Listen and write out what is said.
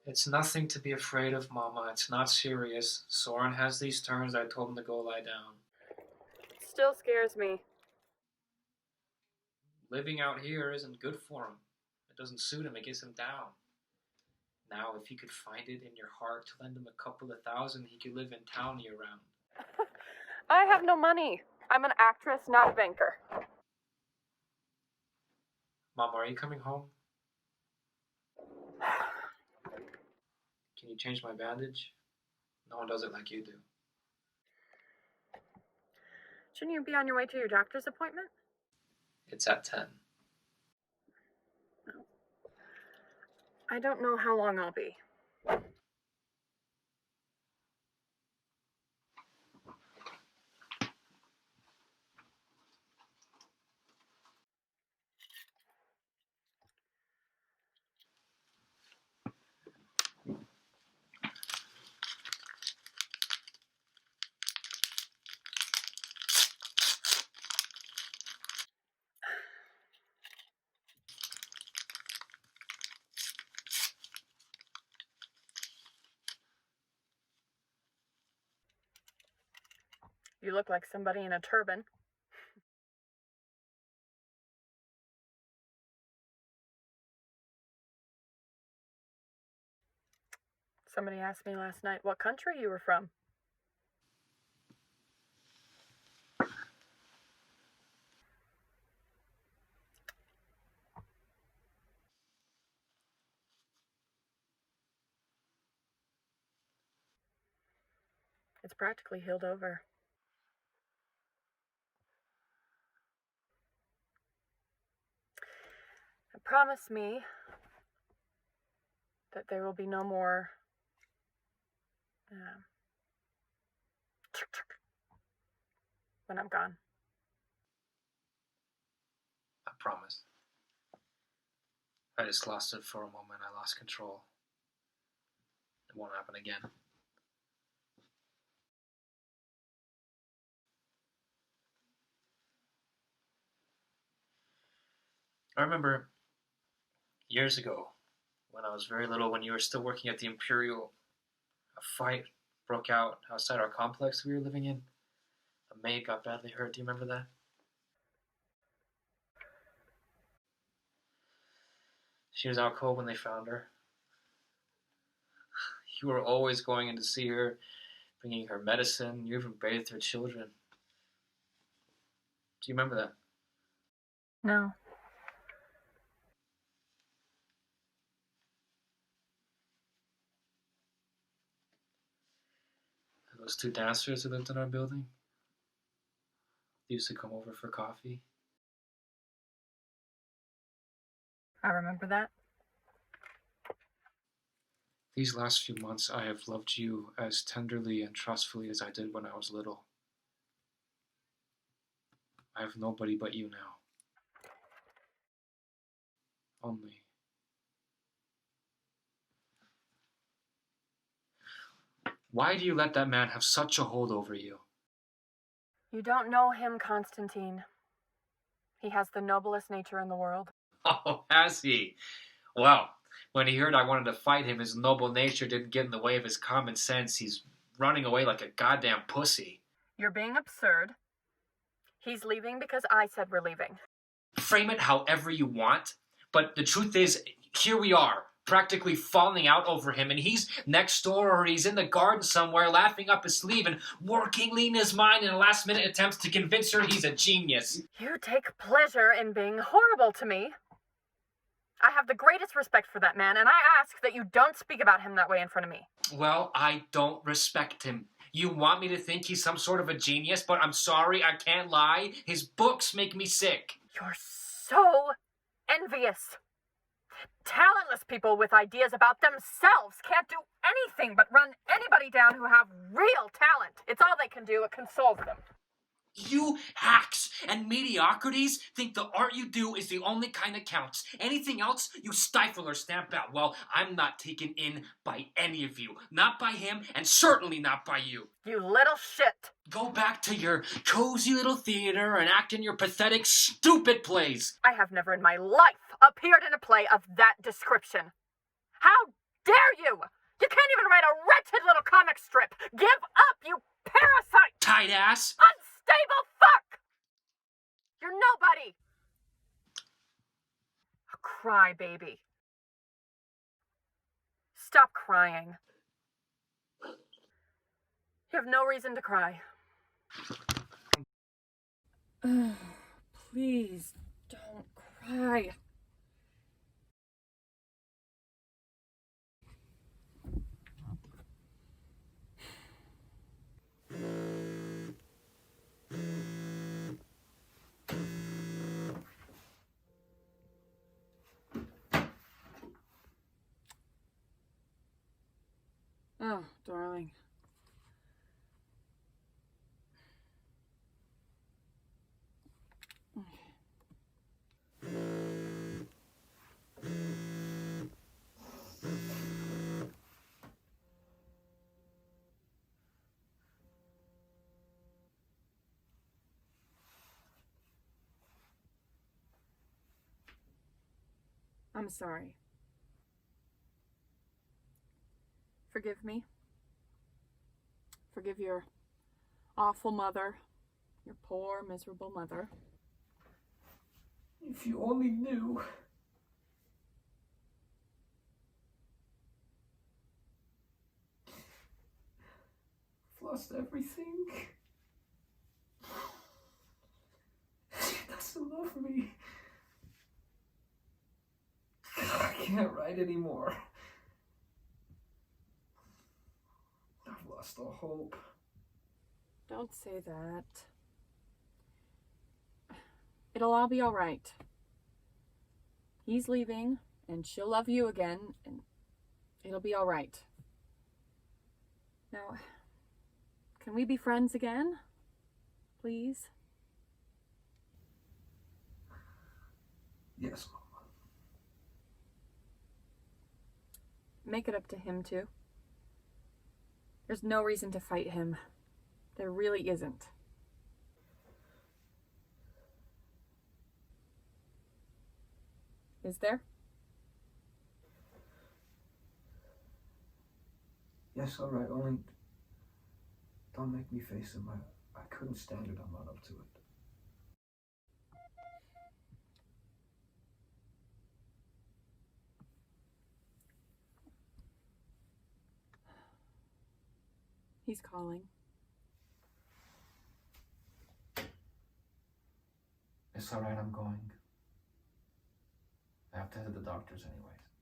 It's nothing to be afraid of, Mama. It's not serious. Soren has these turns. I told him to go lie down. It still scares me. Living out here isn't good for him. It doesn't suit him. It gets him down. Now, if he could find it in your heart to lend him a couple of $1,000, he could live in town year-round. I have no money. I'm an actress, not a banker. Mama, are you coming home? Can you change my bandage? No one does it like you do. Shouldn't you be on your way to your doctor's appointment? It's at 10. I don't know how long I'll be. You look like somebody in a turban. Somebody asked me last night what country you were from. It's practically healed over. Promise me that there will be no more when I'm gone. I promise. I just lost it for a moment. I lost control. It won't happen again. I remember years ago, when I was very little, when you were still working at the Imperial, a fight broke out outside our complex we were living in. A maid got badly hurt. Do you remember that? She was out cold when they found her. You were always going in to see her, bringing her medicine. You even bathed her children. Do you remember that? No. Those two dancers who lived in our building? They used to come over for coffee. I remember that. These last few months, I have loved you as tenderly and trustfully as I did when I was little. I have nobody but you now. Only. Why do you let that man have such a hold over you? You don't know him, Konstantin. He has the noblest nature in the world. Oh, has he? Well, when he heard I wanted to fight him, his noble nature didn't get in the way of his common sense. He's running away like a goddamn pussy. You're being absurd. He's leaving because I said we're leaving. Frame it however you want, but the truth is, here we are, practically falling out over him, and he's next door or he's in the garden somewhere laughing up his sleeve and working lean his mind in last-minute attempts to convince her he's a genius. You take pleasure in being horrible to me. I have the greatest respect for that man, and I ask that you don't speak about him that way in front of me. Well, I don't respect him. You want me to think he's some sort of a genius, but I'm sorry, I can't lie. His books make me sick. You're so envious. Talentless people with ideas about themselves can't do anything but run anybody down who have real talent. It's all they can do. It consoles them. You hacks and mediocrities think the art you do is the only kind that counts. Anything else, you stifle or stamp out. Well, I'm not taken in by any of you. Not by him, and certainly not by you. You little shit. Go back to your cozy little theater and act in your pathetic, stupid plays. I have never in my life appeared in a play of that description. How dare you? You can't even write a wretched little comic strip. Give up, you parasite! Tight ass! Unstable fuck! You're nobody! A crybaby. Stop crying. You have no reason to cry. Please, don't cry. Oh, darling. I'm sorry. Forgive me. Forgive your awful mother. Your poor, miserable mother. If you only knew. I've lost everything. She doesn't love me. I can't write anymore. I've lost all hope. Don't say that. It'll all be all right. He's leaving, and she'll love you again, and it'll be all right. Now, can we be friends again? Please? Yes, Mama. Make it up to him, too. There's no reason to fight him. There really isn't. Is there? Yes, all right, only don't make me face him. I couldn't stand it. I'm not up to it. He's calling. It's all right, I'm going. I have to hit the doctor's anyways.